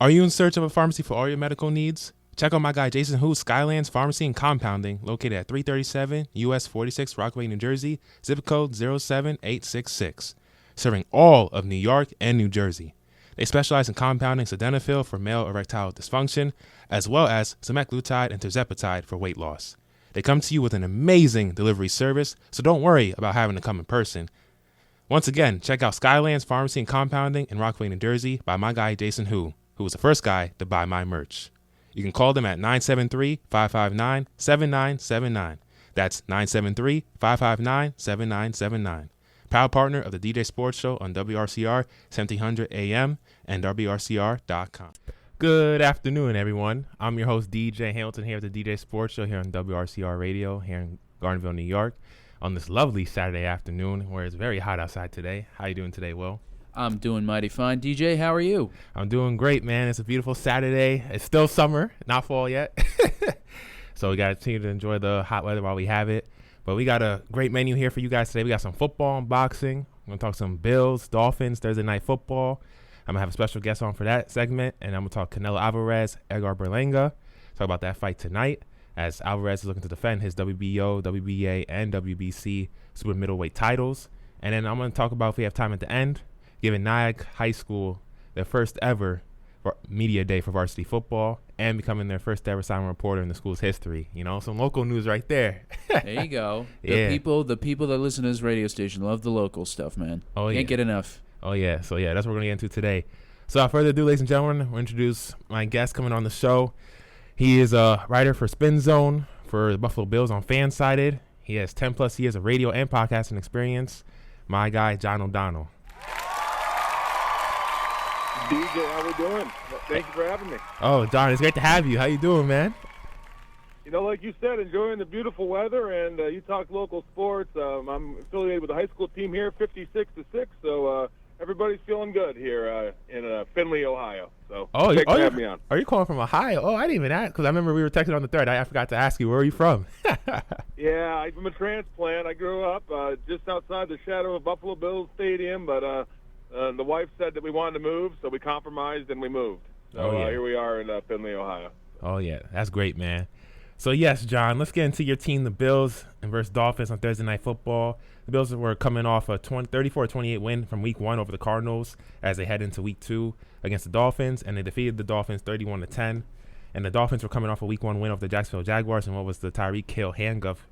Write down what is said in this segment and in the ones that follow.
Are you in search of a pharmacy for all your medical needs? Check out my guy Jason Hu's Skylands Pharmacy and Compounding, located at 337 US 46 Rockaway, New Jersey, zip code 07866, serving all of New York and New Jersey. They specialize in compounding sildenafil for male erectile dysfunction, as well as semaglutide and tirzepatide for weight loss. They come to you with an amazing delivery service, so don't worry about having to come in person. Once again, check out Skylands Pharmacy and Compounding in Rockaway, New Jersey by my guy Jason Hu was the first guy to buy my merch. You can call them at 973-559-7979. That's 973-559-7979. Proud partner of the DJ Sports Show on WRCR 1700 AM and WRCR.com. Good afternoon, everyone. I'm your host, DJ Hamilton, here at the DJ Sports Show here on WRCR Radio here in Gardenville, New York, on this lovely Saturday afternoon where it's very hot outside today. How you doing today, Will? I'm doing mighty fine. DJ, how are you? I'm doing great, man. It's a beautiful Saturday. It's still summer, not fall yet. So we got to continue to enjoy the hot weather while we have it. But we got a great menu here for you guys today. We got some football and boxing. We're going to talk some Bills, Dolphins, Thursday Night Football. I'm going to have a special guest on for that segment. And I'm going to talk Canelo Alvarez, Edgar Berlanga. Talk about that fight tonight as Alvarez is looking to defend his WBO, WBA, and WBC super middleweight titles. And then I'm going to talk about, if we have time at the end, giving Nyack High School their first ever media day for varsity football and becoming their first ever silent reporter in the school's history. You know, some local news right there. There you go. The people that listen to this radio station love the local stuff, man. Oh, yeah. Can't get enough. Oh, yeah. So, yeah, that's what we're going to get into today. So, without further ado, ladies and gentlemen, we'll introduce my guest coming on the show. He is a writer for Spin Zone for the Buffalo Bills on Fansided. He has 10-plus years of radio and podcasting experience. My guy, John O'Donnell. DJ, how we doing? Thank you for having me. Oh, John, it's great to have you. How you doing, man? You know, like you said, enjoying the beautiful weather, and you talk local sports. I'm affiliated with the high school team here, 56-6, so everybody's feeling good here in Findlay, Ohio. So thanks for having me on. Are you calling from Ohio? Oh, I didn't even ask, because I remember we were texting on the thread. I forgot to ask you, where are you from? Yeah, I'm a transplant. I grew up just outside the shadow of Buffalo Bills Stadium, but the wife said that we wanted to move, so we compromised and we moved. So here we are in Findlay, Ohio. Oh, yeah. That's great, man. So, yes, John, let's get into your team, the Bills versus Dolphins on Thursday Night Football. The Bills were coming off a 34-28 win from Week 1 over the Cardinals as they head into Week 2 against the Dolphins, and they defeated the Dolphins 31-10. And the Dolphins were coming off a Week 1 win over the Jacksonville Jaguars in what was the Tyreek Hill handcuff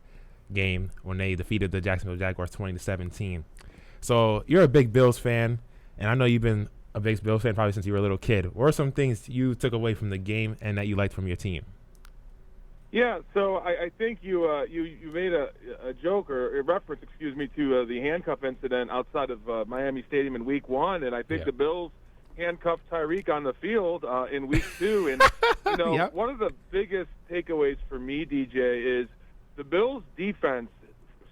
game when they defeated the Jacksonville Jaguars 20-17. So, you're a big Bills fan. And I know you've been a big Bills fan probably since you were a little kid. What are some things you took away from the game and that you liked from your team? Yeah, so I think you made a joke or a reference, to the handcuff incident outside of Miami Stadium in Week 1, and I think the Bills handcuffed Tyreek on the field in Week 2. And you know, one of the biggest takeaways for me, DJ, is the Bills' defense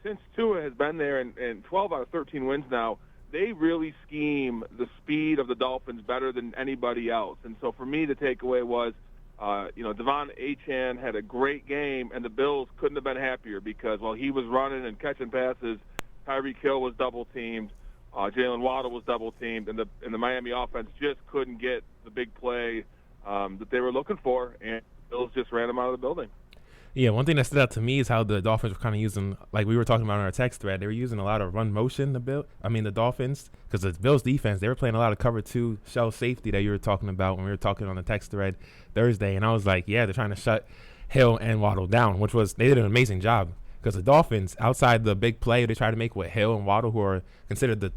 since Tua has been there and 12 out of 13 wins now. They really scheme the speed of the Dolphins better than anybody else. And so for me, the takeaway was, Devon Achane had a great game, and the Bills couldn't have been happier because while he was running and catching passes, Tyreek Hill was double-teamed, Jalen Waddle was double-teamed, and the Miami offense just couldn't get the big play that they were looking for, and the Bills just ran them out of the building. Yeah, one thing that stood out to me is how the Dolphins were kind of using, like we were talking about in our text thread, they were using a lot of run motion, the Dolphins, because the Bills defense, they were playing a lot of cover 2 shell safety that you were talking about when we were talking on the text thread Thursday, and I was like, yeah, they're trying to shut Hill and Waddle down, they did an amazing job, because the Dolphins, outside the big play they tried to make with Hill and Waddle, who are considered the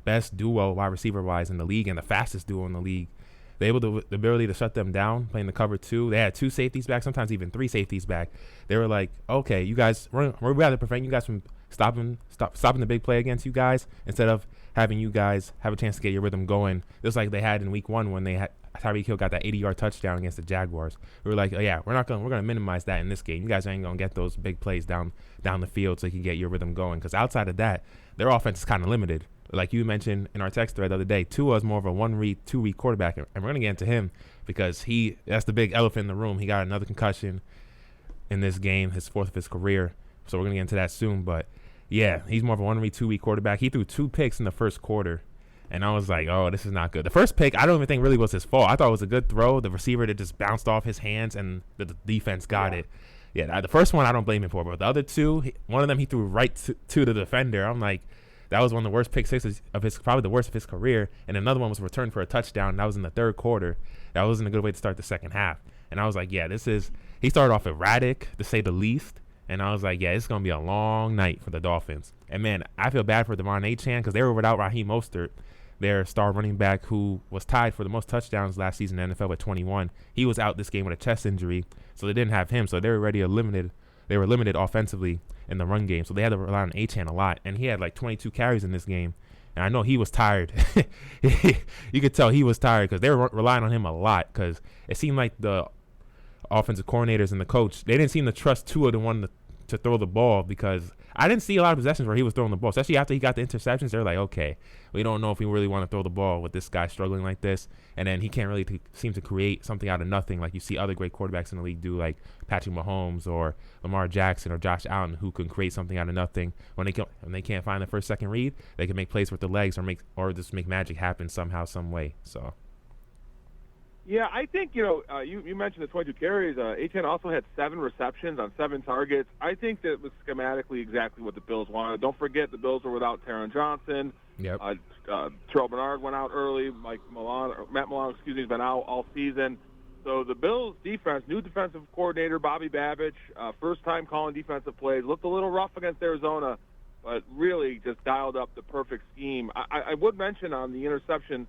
best duo wide receiver-wise in the league and the fastest duo in the league, they able to the ability to shut them down, playing the cover 2. They had 2 safeties back, sometimes even 3 safeties back. They were like, okay, you guys, we're rather prevent you guys from stopping the big play against you guys instead of having you guys have a chance to get your rhythm going. Just like they had in Week 1 when they had Tyreek Hill got that 80-yard touchdown against the Jaguars. We were like, oh, yeah, we're gonna minimize that in this game. You guys ain't gonna get those big plays down the field so you can get your rhythm going. Because outside of that, their offense is kind of limited. Like you mentioned in our text thread the other day, Tua is more of a 1-read, 2-read quarterback, and we're going to get into him because that's the big elephant in the room. He got another concussion in this game, his 4th of his career, so we're going to get into that soon. But, yeah, he's more of a 1-read, 2-read quarterback. He threw 2 picks in the first quarter, And I was like, oh, this is not good. The first pick, I don't even think really was his fault. I thought it was a good throw. The receiver that just bounced off his hands, and the defense got it. Yeah, the first one I don't blame him for, but the other two, one of them he threw right to the defender. I'm like, that was one of the worst pick sixes of his, probably the worst of his career. And another one was returned for a touchdown. That was in the third quarter. That wasn't a good way to start the second half. And I was like, yeah, he started off erratic, to say the least. And I was like, yeah, it's going to be a long night for the Dolphins. And, man, I feel bad for Devon Achane because they were without Raheem Mostert, their star running back who was tied for the most touchdowns last season in the NFL with 21. He was out this game with a chest injury, so they didn't have him. So they were already limited. They were limited offensively in the run game, so they had to rely on Achane a lot. And he had like 22 carries in this game. And I know he was tired. You could tell he was tired because they were relying on him a lot because it seemed like the offensive coordinators and the coach, they didn't seem to trust Tua to one to throw the ball because I didn't see a lot of possessions where he was throwing the ball, especially after he got the interceptions. They're like, okay, we don't know if we really want to throw the ball with this guy struggling like this. And then he can't really seem to create something out of nothing like you see other great quarterbacks in the league do, like Patrick Mahomes or Lamar Jackson or Josh Allen, who can create something out of nothing. When they can't find the first, second read, they can make plays with the legs or just make magic happen somehow, some way. So. Yeah, I think, you mentioned the 22 carries. Achane also had 7 receptions on 7 targets. I think that was schematically exactly what the Bills wanted. Don't forget the Bills were without Taron Johnson. Yep. Terrell Bernard went out early. Matt Milano, has been out all season. So the Bills' defense, new defensive coordinator, Bobby Babich, first time calling defensive plays, looked a little rough against Arizona, but really just dialed up the perfect scheme. I would mention on the interception,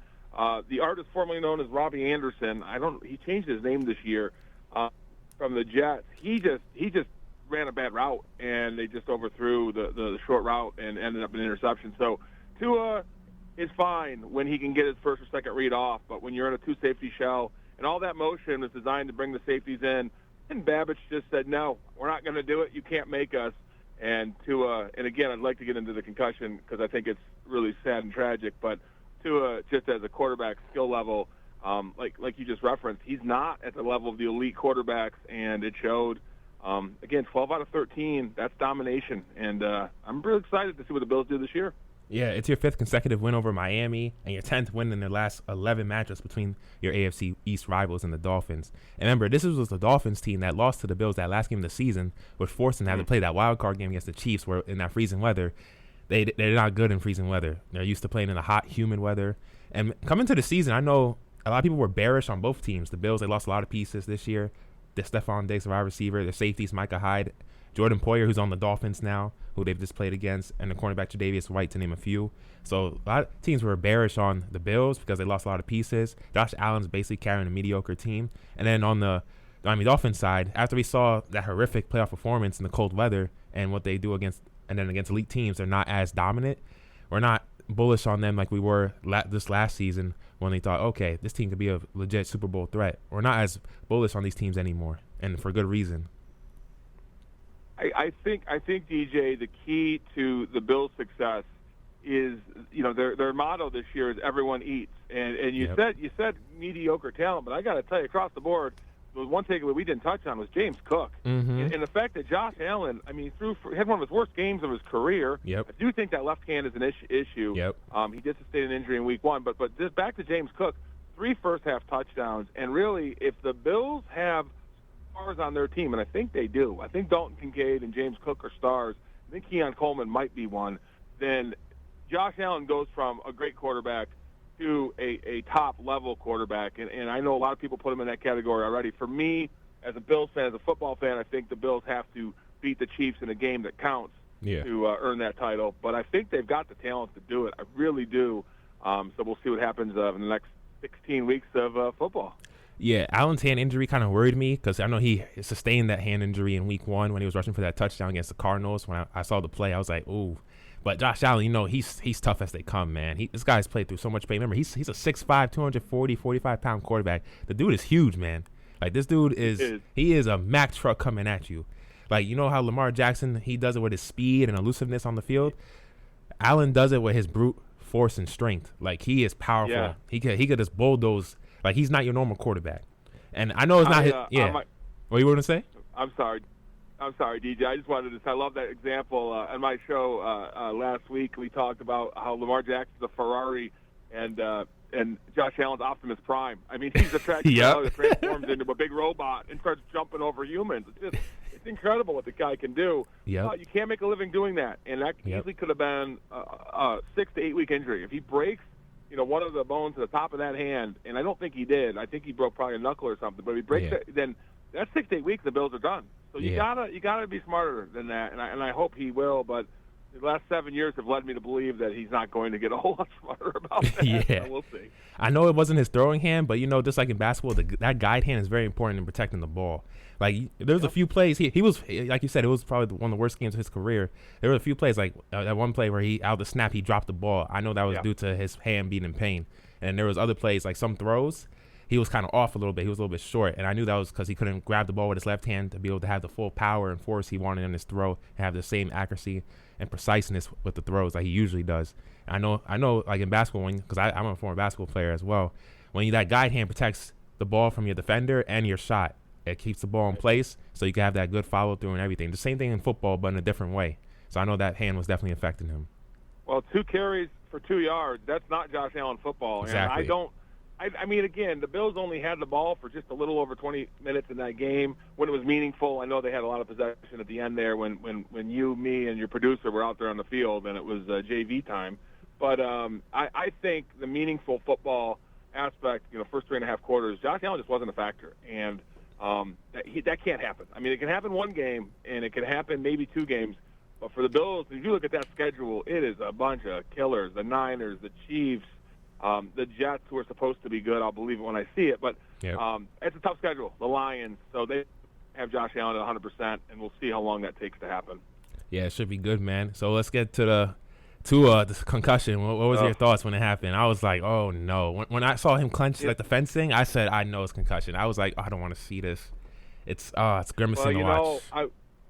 the artist formerly known as Robbie Anderson, he changed his name this year, from the Jets. He just ran a bad route, and they just overthrew the short route and ended up in an interception. So Tua is fine when he can get his first or second read off, but when you're in a 2-safety shell, and all that motion was designed to bring the safeties in, and Babich just said, no, we're not going to do it. You can't make us. And Tua, and again, I'd like to get into the concussion because I think it's really sad and tragic, but Tua, just as a quarterback skill level, like you just referenced, he's not at the level of the elite quarterbacks, and it showed. Again, 12 out of 13, that's domination, and I'm really excited to see what the Bills do this year. Yeah, it's your 5th consecutive win over Miami and your 10th win in their last 11 matchups between your AFC East rivals and the Dolphins. And remember, this was the Dolphins team that lost to the Bills that last game of the season, which forced them to have to play that wild card game against the Chiefs where in that freezing weather. They're not good in freezing weather. They're used to playing in the hot, humid weather. And coming to the season, I know a lot of people were bearish on both teams. The Bills, they lost a lot of pieces this year. The Stephon Diggs, the wide receiver, their safeties, Micah Hyde, Jordan Poyer, who's on the Dolphins now, who they've just played against, and the cornerback Tre'Davious White, to name a few. So a lot of teams were bearish on the Bills because they lost a lot of pieces. Josh Allen's basically carrying a mediocre team. And then on the Miami Dolphins side, after we saw that horrific playoff performance in the cold weather and what they do against elite teams, they're not as dominant. We're not bullish on them like we were this last season when they thought, okay, this team could be a legit Super Bowl threat. We're not as bullish on these teams anymore, and for good reason. I think DJ, the key to the Bills' success is, their motto this year is everyone eats, and you said mediocre talent, but I got to tell you, across the board, the one takeaway we didn't touch on was James Cook, and the fact that Josh Allen, had one of his worst games of his career. Yep. I do think that left hand is an issue. Yep. He did sustain an injury in Week 1, but just back to James Cook, 3 first-half touchdowns, and really, if the Bills have stars on their team, and I think they do. I think Dalton Kincaid and James Cook are stars. I think Keon Coleman might be one. Then Josh Allen goes from a great quarterback to a top-level quarterback, and I know a lot of people put him in that category already. For me, as a Bills fan, as a football fan, I think the Bills have to beat the Chiefs in a game that counts to earn that title. But I think they've got the talent to do it. I really do. So we'll see what happens in the next 16 weeks of football. Yeah, Allen's hand injury kind of worried me because I know he sustained that hand injury in Week 1 when he was rushing for that touchdown against the Cardinals. When I saw the play, I was like, ooh. But Josh Allen, he's tough as they come, man. This guy's played through so much pain. Remember, he's a 6'5", 240, 45-pound quarterback. The dude is huge, man. Like, this dude he is a Mack truck coming at you. Like, you know how Lamar Jackson, he does it with his speed and elusiveness on the field? Allen does it with his brute force and strength. Like, he is powerful. Yeah. He could just bulldoze. Like, he's not your normal quarterback. And I know it's not his. Yeah. What you want to say? I'm sorry, DJ. I just wanted to say I love that example. On my show last week, we talked about how Lamar Jackson's a Ferrari, and Josh Allen's Optimus Prime. I mean, he's a track that transforms into a big robot and starts jumping over humans. It's incredible what the guy can do. Yep. You can't make a living doing that, and that easily could have been a 6 to 8 week injury. If he breaks, one of the bones at the top of that hand, and I don't think he did. I think he broke probably a knuckle or something. But if he breaks it, then that's 6 to 8 weeks. The Bills are done. So you gotta be smarter than that, and I hope he will. But the last 7 years have led me to believe that he's not going to get a whole lot smarter about that. Yeah. So we'll see. I know it wasn't his throwing hand, but, just like in basketball, that guide hand is very important in protecting the ball. Like, there was a few plays. He was, like you said, it was probably one of the worst games of his career. There were a few plays, like that one play where out of the snap, he dropped the ball. I know that was due to his hand being in pain. And there was other plays, like some throws, he was kind of off a little bit. He was a little bit short. And I knew that was because he couldn't grab the ball with his left hand to be able to have the full power and force he wanted in his throw and have the same accuracy and preciseness with the throws like he usually does. And I know, like in basketball, because I'm a former basketball player as well, when that guide hand protects the ball from your defender and your shot, it keeps the ball in place so you can have that good follow-through and everything. The same thing in football, but in a different way. So I know that hand was definitely affecting him. Well, 2 carries for 2 yards, that's not Josh Allen football. Exactly. And I mean, again, the Bills only had the ball for just a little over 20 minutes in that game when it was meaningful. I know they had a lot of possession at the end there when you, me, and your producer were out there on the field, and it was JV time. But I think the meaningful football aspect, first 3.5 quarters, Josh Allen just wasn't a factor. And that can't happen. I mean, it can happen one game, and it can happen maybe 2 games. But for the Bills, if you look at that schedule, it is a bunch of killers. The Niners, the Chiefs, the Jets, who are supposed to be good. I'll believe it when I see it. But it's a tough schedule. The Lions. So they have Josh Allen at 100%, and we'll see how long that takes to happen. Yeah, it should be good, man. So let's get to the concussion. What was your thoughts when it happened? I was like, oh, no. When I saw him clench like the fencing, I said, I know it's concussion. I was like, I don't want to see this. It's grimacing to watch.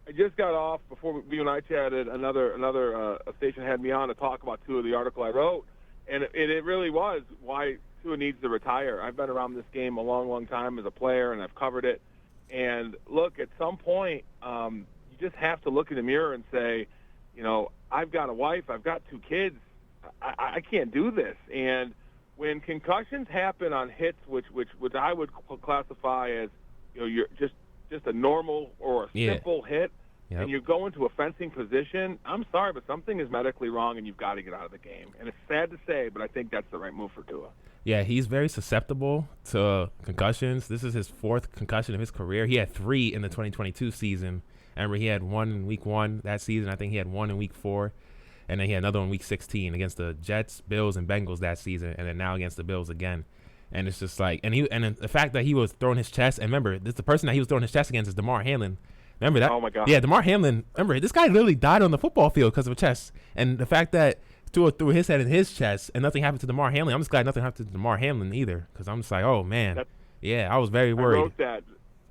I just got off before you and I chatted. Another station had me on to talk about Tua, the article I wrote, and it really was why Tua needs to retire. I've been around this game a long, long time as a player, and I've covered it. And look, at some point, you just have to look in the mirror and say, I've got a wife, I've got 2 kids, I can't do this. And when concussions happen on hits, which I would classify as, you're just a normal or a simple hit, and you go into a fencing position, I'm sorry, but something is medically wrong, and you've got to get out of the game. And it's sad to say, but I think that's the right move for Tua. Yeah, he's very susceptible to concussions. This is his 4th concussion of his career. He had 3 in the 2022 season. Remember, he had 1 in week 1 that season. I think he had 1 in week 4. And then he had another one in week 16 against the Jets, Bills, and Bengals that season. And then now against the Bills again. And it's just like, and the fact that he was throwing his chest, and remember, the person that he was throwing his chest against is Damar Hamlin. Remember that? Oh, my God. Yeah, Damar Hamlin. Remember, this guy literally died on the football field because of a chest. And the fact that Tua threw his head in his chest and nothing happened to Damar Hamlin, I'm just glad nothing happened to Damar Hamlin either, because I'm just like, oh, man. I was very worried. I wrote that.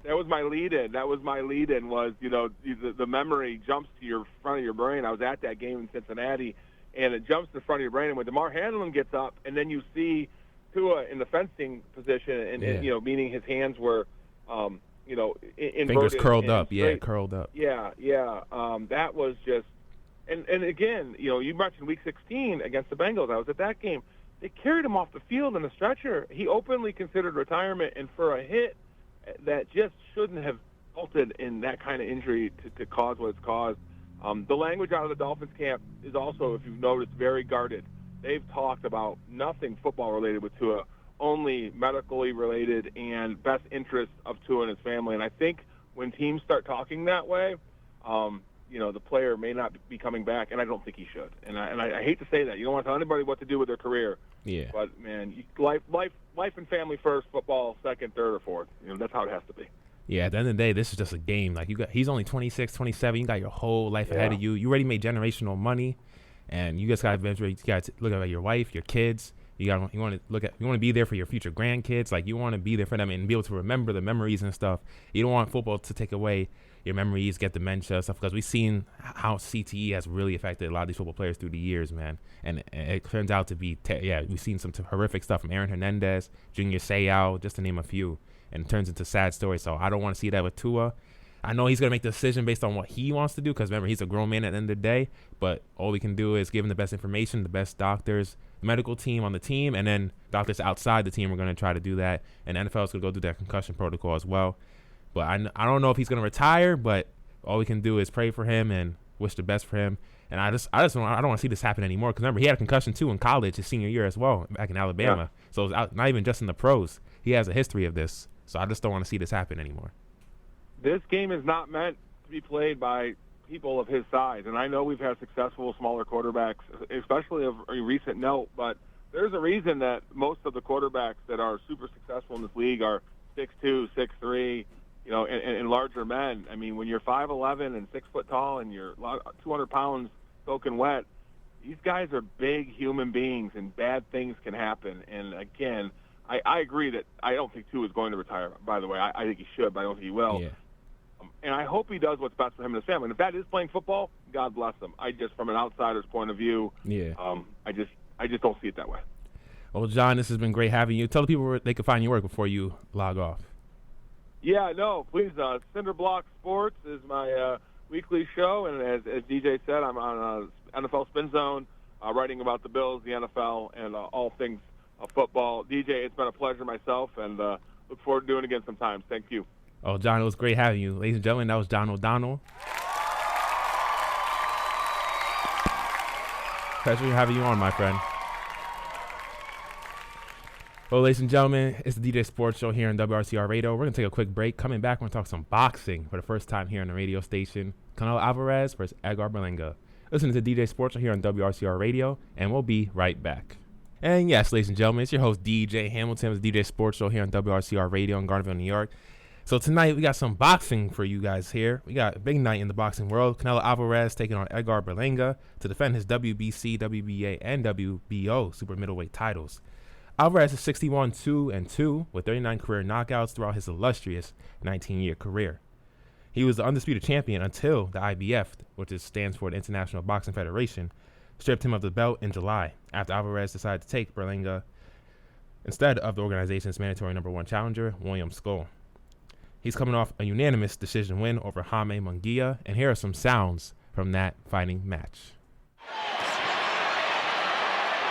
That was my lead-in. Was, the memory jumps to your front of your brain. I was at that game in Cincinnati, and it jumps to the front of your brain. And when Damar Hamlin gets up, and then you see Tua in the fencing position, and meaning his hands were, inverted. Fingers curled up. Straight. Yeah, curled up. Yeah. That was just, and again, you mentioned Week 16 against the Bengals. I was at that game. They carried him off the field in a stretcher. He openly considered retirement, and for a hit that just shouldn't have resulted in that kind of injury to cause what it's caused. The language out of the Dolphins camp is also, if you've noticed, very guarded. They've talked about nothing football-related with Tua, only medically related and best interests of Tua and his family. And I think when teams start talking that way, the player may not be coming back, and I don't think he should. And I hate to say that. You don't want to tell anybody what to do with their career. Yeah. But, man, life and family first, football second, third, or fourth. That's how it has to be. Yeah, at the end of the day, this is just a game. Like, he's only 26, 27. You got your whole life ahead of you. You already made generational money, and you just got to look at your wife, your kids. You want to be there for your future grandkids. Like, you want to be there for them and be able to remember the memories and stuff. You don't want football to take away your memories, get dementia, stuff, because we've seen how CTE has really affected a lot of these football players through the years, man. And it turns out to be, we've seen some horrific stuff from Aaron Hernandez, Junior Seau, just to name a few, and it turns into sad stories. So I don't want to see that with Tua. I know he's going to make the decision based on what he wants to do because, remember, he's a grown man at the end of the day. But all we can do is give him the best information, the best doctors, the medical team on the team, and then doctors outside the team are going to try to do that. And the NFL is going to go do that concussion protocol as well. But I don't know if he's going to retire, but all we can do is pray for him and wish the best for him. And I don't want to see this happen anymore because, remember, he had a concussion, too, in college his senior year as well, back in Alabama. Yeah. So it's not even just in the pros. He has a history of this. So I just don't want to see this happen anymore. This game is not meant to be played by people of his size. And I know we've had successful smaller quarterbacks, especially of a recent note, but there's a reason that most of the quarterbacks that are super successful in this league are 6'2", 6'3", and larger men. I mean, when you're 5'11" and 6 foot tall and you're 200 pounds soaking wet, these guys are big human beings and bad things can happen. And again, I agree that I don't think Tua is going to retire, by the way. I think he should, but I don't think he will. Yeah. And I hope he does what's best for him and his family. And if that is playing football, God bless him. From an outsider's point of view, I just don't see it that way. Well, John, this has been great having you. Tell the people where they can find your work before you log off. Yeah, no, please. Cinderblock Sports is my weekly show, and as DJ said, I'm on NFL Spin Zone, writing about the Bills, the NFL, and all things football. DJ, it's been a pleasure myself, and look forward to doing it again sometime. Thank you. Oh, John, it was great having you. Ladies and gentlemen, that was John O'Donnell. Pleasure having you on, my friend. Well, ladies and gentlemen, it's the DJ Sports Show here on WRCR Radio. We're going to take a quick break. Coming back, we're going to talk some boxing for the first time here on the radio station. Canelo Alvarez versus Edgar Berlanga. Listen to the DJ Sports Show here on WRCR Radio, and we'll be right back. And yes, ladies and gentlemen, it's your host, DJ Hamilton, with the DJ Sports Show here on WRCR Radio in Garnerville, New York. So tonight, we got some boxing for you guys here. We got a big night in the boxing world. Canelo Alvarez taking on Edgar Berlanga to defend his WBC, WBA, and WBO super middleweight titles. Alvarez is 61-2-2 with 39 career knockouts throughout his illustrious 19-year career. He was the undisputed champion until the IBF, which stands for the International Boxing Federation, stripped him of the belt in July after Alvarez decided to take Berlanga instead of the organization's mandatory #1 challenger, William Skull. He's coming off a unanimous decision win over Jaime Munguia, and here are some sounds from that fighting match.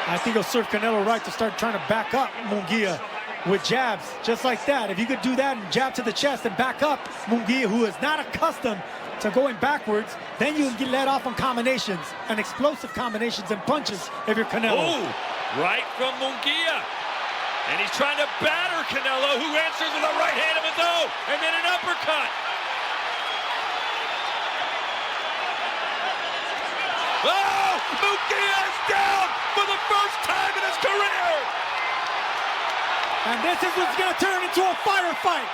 I think it'll serve Canelo right to start trying to back up Munguia with jabs, just like that. If you could do that and jab to the chest and back up Munguia, who is not accustomed to going backwards, then you can get let off on combinations and explosive combinations and punches if you're Canelo. Ooh, right from Munguia. And he's trying to batter Canelo, who answers with a right hand of his own, and then an uppercut. Oh, Munguia is down for the first time in his career. And this is what's going to turn into a firefight.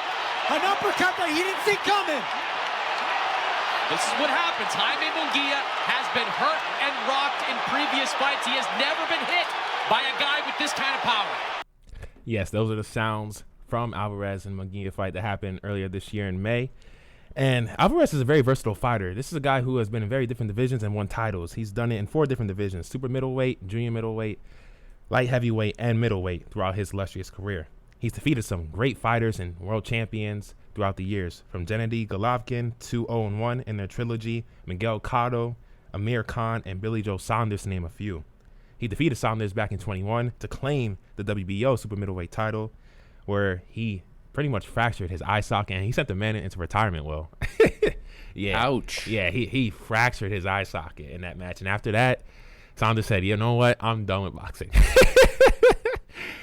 An uppercut that he didn't see coming. This is what happens. Jaime Munguia has been hurt and rocked in previous fights. He has never been hit by a guy with this kind of power. Yes, those are the sounds from Alvarez and Munguia fight that happened earlier this year in May. And Alvarez is a very versatile fighter. This is a guy who has been in very different divisions and won titles. He's done it in 4 different divisions: super middleweight, junior middleweight, light heavyweight, and middleweight throughout his illustrious career. He's defeated some great fighters and world champions throughout the years, from Gennady Golovkin, 2-0-1 in their trilogy, Miguel Cotto, Amir Khan, and Billy Joe Saunders, to name a few. He defeated Saunders back in 21 to claim the WBO super middleweight title, where he pretty much fractured his eye socket, and he sent the man into retirement. Well, yeah, ouch. Yeah, he fractured his eye socket in that match, and after that, Saunders said, "You know what? I'm done with boxing."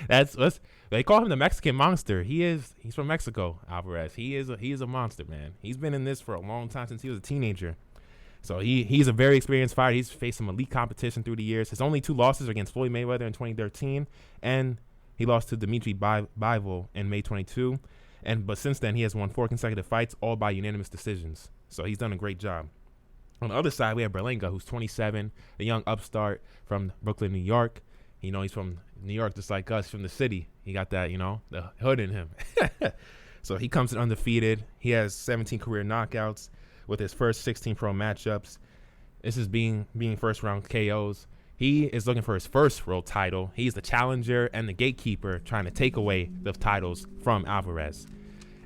That's they call him the Mexican monster. He's from Mexico, Alvarez. He is a monster, man. He's been in this for a long time, since he was a teenager. So he's a very experienced fighter. He's faced some elite competition through the years. His only 2 losses are against Floyd Mayweather in 2013, and he lost to Dimitri Bivol in May 22. But since then, he has won 4 consecutive fights, all by unanimous decisions. So he's done a great job. On the other side, we have Berlanga, who's 27, a young upstart from Brooklyn, New York. He's from New York, just like us, from the city. He got that, the hood in him. So he comes in undefeated. He has 17 career knockouts with his first 16 pro matchups. This is being first round KOs. He is looking for his first world title. He's the challenger and the gatekeeper, trying to take away the titles from Alvarez.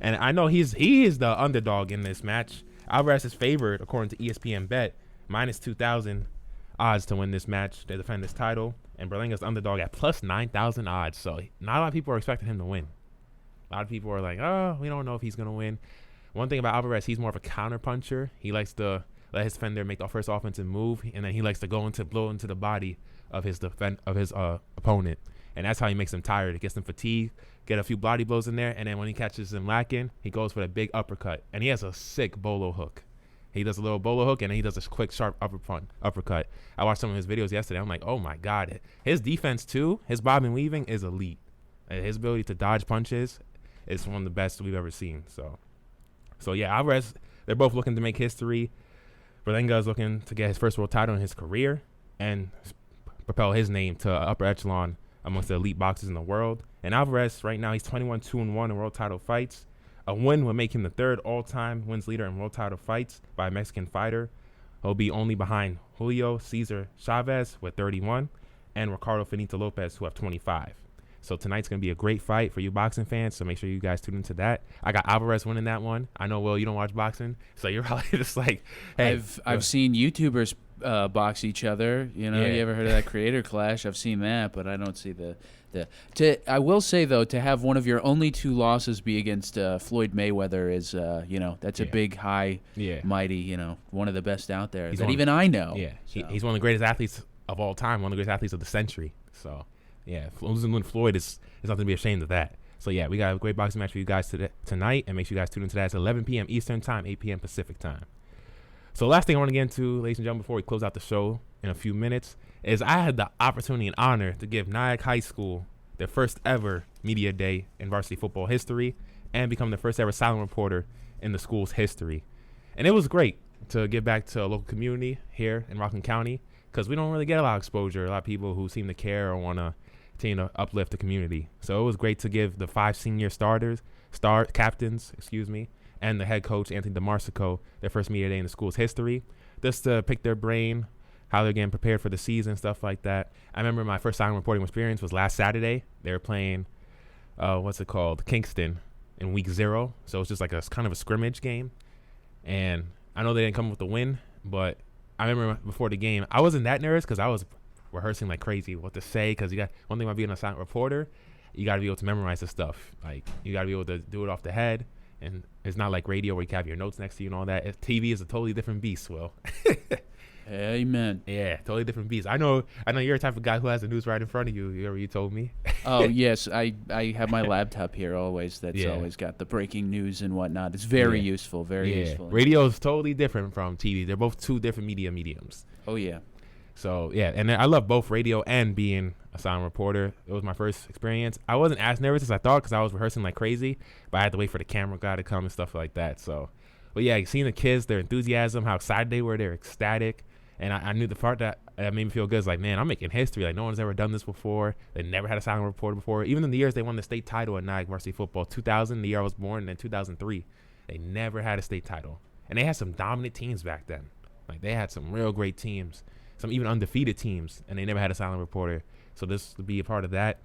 And I know he is the underdog in this match. Alvarez is favored, according to ESPN Bet, minus 2,000 odds to win this match to defend this title. And Berlanga's the underdog at plus 9,000 odds. So not a lot of people are expecting him to win. A lot of people are like, oh, we don't know if he's going to win. One thing about Alvarez, he's more of a counter puncher. He likes to let his defender make the first offensive move, and then he likes to blow into the body of his opponent. And that's how he makes him tired. It gets him fatigued, get a few body blows in there, and then when he catches him lacking, he goes for the big uppercut. And he has a sick bolo hook. He does a little bolo hook, and then he does a quick, sharp uppercut. I watched some of his videos yesterday. I'm like, oh, my God. His defense, too, his bob and weaving is elite. His ability to dodge punches is one of the best we've ever seen. So yeah, Alvarez, they're both looking to make history. Berlanga is looking to get his first world title in his career and propel his name to upper echelon amongst the elite boxers in the world. And Alvarez, right now, he's 21-2-1 in world title fights. A win would make him the third all-time wins leader in world title fights by a Mexican fighter. He'll be only behind Julio Cesar Chavez with 31 and Ricardo Finito Lopez, who have 25. So tonight's going to be a great fight for you boxing fans, so make sure you guys tune into that. I got Alvarez winning that one. I know, Will, you don't watch boxing, so you're probably just like, hey. I've seen YouTubers box each other. You know, You ever heard of that Creator Clash? I've seen that, but I don't see I will say, though, to have one of your only two losses be against Floyd Mayweather is, that's a big, high, mighty, one of the best out there even I know. Yeah, so. He's one of the greatest athletes of all time, one of the greatest athletes of the century. So, yeah, losing with Floyd is nothing to be ashamed of that. So, yeah, we got a great boxing match for you guys tonight, and make sure you guys tune into that. It's 11 p.m. Eastern Time, 8 p.m. Pacific Time. So, last thing I want to get into, ladies and gentlemen, before we close out the show in a few minutes, is I had the opportunity and honor to give Nyack High School their first ever media day in varsity football history and become the first ever silent reporter in the school's history. And it was great to give back to a local community here in Rockland County because we don't really get a lot of exposure, a lot of people who seem to care or want to continue to uplift the community. So it was great to give the 5 senior captains, and the head coach, Anthony DeMarsico, their first media day in the school's history, just to pick their brain, how they're getting prepared for the season, stuff like that. I remember my first silent reporting experience was last Saturday. They were playing, Kingston in week 0. So it's just like a kind of a scrimmage game. And I know they didn't come with the win, but I remember before the game, I wasn't that nervous because I was rehearsing like crazy what to say. Because one thing about being a silent reporter, you got to be able to memorize the stuff. Like, you got to be able to do it off the head. And it's not like radio where you can have your notes next to you and all that. TV is a totally different beast, Will. Amen. Yeah, totally different beast. I know you're the type of guy who has the news right in front of you. You told me. Oh, yes. I have my laptop here always. That's always got the breaking news and whatnot. It's very useful, very useful. Radio is totally different from TV. They're both two different mediums. Oh, yeah. So, yeah, and I love both radio and being a silent reporter. It was my first experience. I wasn't as nervous as I thought because I was rehearsing like crazy, but I had to wait for the camera guy to come and stuff like that. So, but yeah, seeing the kids, their enthusiasm, how excited they were, they're ecstatic. And I knew the part that made me feel good is like, man, I'm making history. Like, no one's ever done this before. They never had a silent reporter before. Even in the years they won the state title at Nyack Varsity football, 2000, the year I was born, and then 2003, they never had a state title. And they had some dominant teams back then. Like, they had some real great teams, some even undefeated teams, and they never had a silent reporter. So this would be a part of that.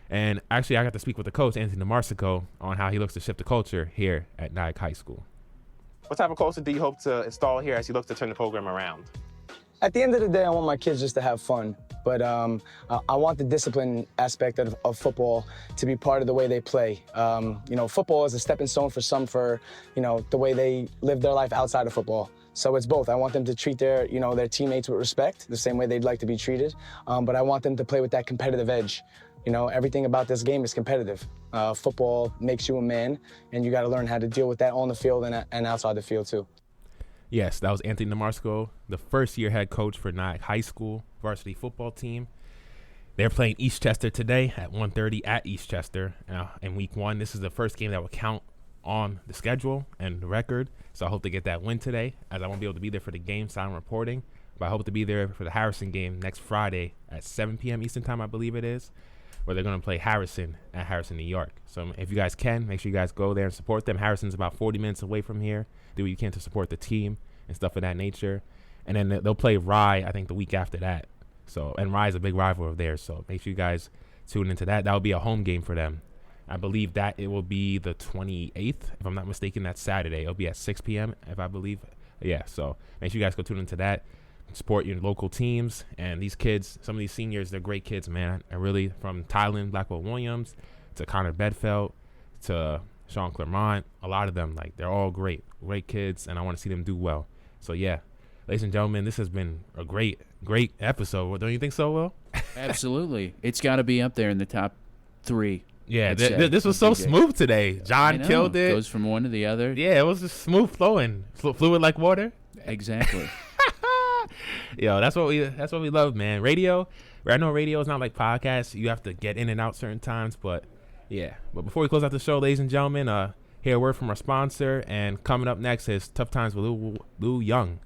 And actually, I got to speak with the coach, Anthony DeMarsico, on how he looks to shift the culture here at Nyack High School. What type of culture do you hope to install here as you look to turn the program around? At the end of the day, I want my kids just to have fun. But I want the discipline aspect of football to be part of the way they play. Football is a stepping stone for some the way they live their life outside of football. So it's both. I want them to treat their teammates with respect, the same way they'd like to be treated. But I want them to play with that competitive edge. Everything about this game is competitive. Football makes you a man, and you got to learn how to deal with that on the field and outside the field too. Yes, that was Anthony DeMarsico, the first-year head coach for Nyack High School varsity football team. They're playing Eastchester today at 1:30 at Eastchester in Week 1. This is the first game that will count on the schedule and the record, so I hope to get that win today, as I won't be able to be there for the game, silent reporting, but I hope to be there for the Harrison game next Friday at 7 p.m. Eastern Time, I believe it is, where they're going to play Harrison at Harrison, New York. So if you guys can, make sure you guys go there and support them. Harrison's about 40 minutes away from here. Do what you can to support the team and stuff of that nature. And then they'll play Rye, I think, the week after that. So, and Rye is a big rival of theirs, so make sure you guys tune into that. That'll be a home game for them. I believe that it will be the 28th, if I'm not mistaken. That's Saturday. It'll be at 6 p.m., if I believe. Yeah, so make sure you guys go tune into that. Support your local teams. And these kids, some of these seniors, they're great kids, man. And really, from Tylen Blackwell Williams to Connor Bedfeld to Sean Clermont, a lot of them, like, they're all great kids, and I want to see them do well. So, yeah, ladies and gentlemen, this has been a great episode. Don't you think so, Will? Absolutely. It's got to be up there in the top 3. Yeah, this was so smooth today. John killed it. Goes from one to the other. Yeah, it was just smooth flowing, fluid like water. Exactly. Yo, that's what we love, man. Radio. I know radio is not like podcasts. You have to get in and out certain times, but yeah. But before we close out the show, ladies and gentlemen, hear a word from our sponsor. And coming up next is Tough Times with Lou Young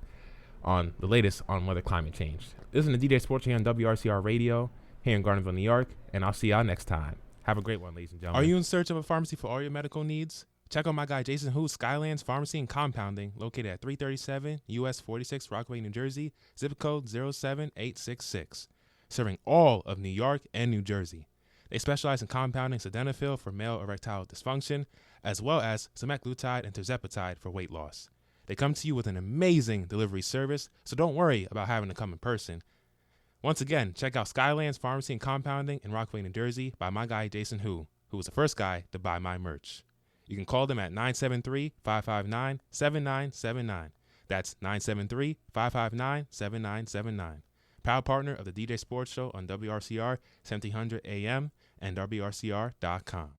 on the latest on weather climate change. This is the DJ Sports here on WRCR Radio here in Gardenville, New York, and I'll see y'all next time. Have a great one, ladies and gentlemen. Are you in search of a pharmacy for all your medical needs? Check out my guy Jason Hu's Skylands Pharmacy and Compounding, located at 337 US 46 Rockaway, New Jersey, zip code 07866, serving all of New York and New Jersey. They specialize in compounding sildenafil for male erectile dysfunction, as well as semaglutide and tirzepatide for weight loss. They come to you with an amazing delivery service, so don't worry about having to come in person. Once again, check out Skylands Pharmacy and Compounding in Rockaway, New Jersey by my guy Jason who was the first guy to buy my merch. You can call them at 973-559-7979. That's 973-559-7979. Proud partner of the DJ Sports Show on WRCR 1700 AM and WRCR.com.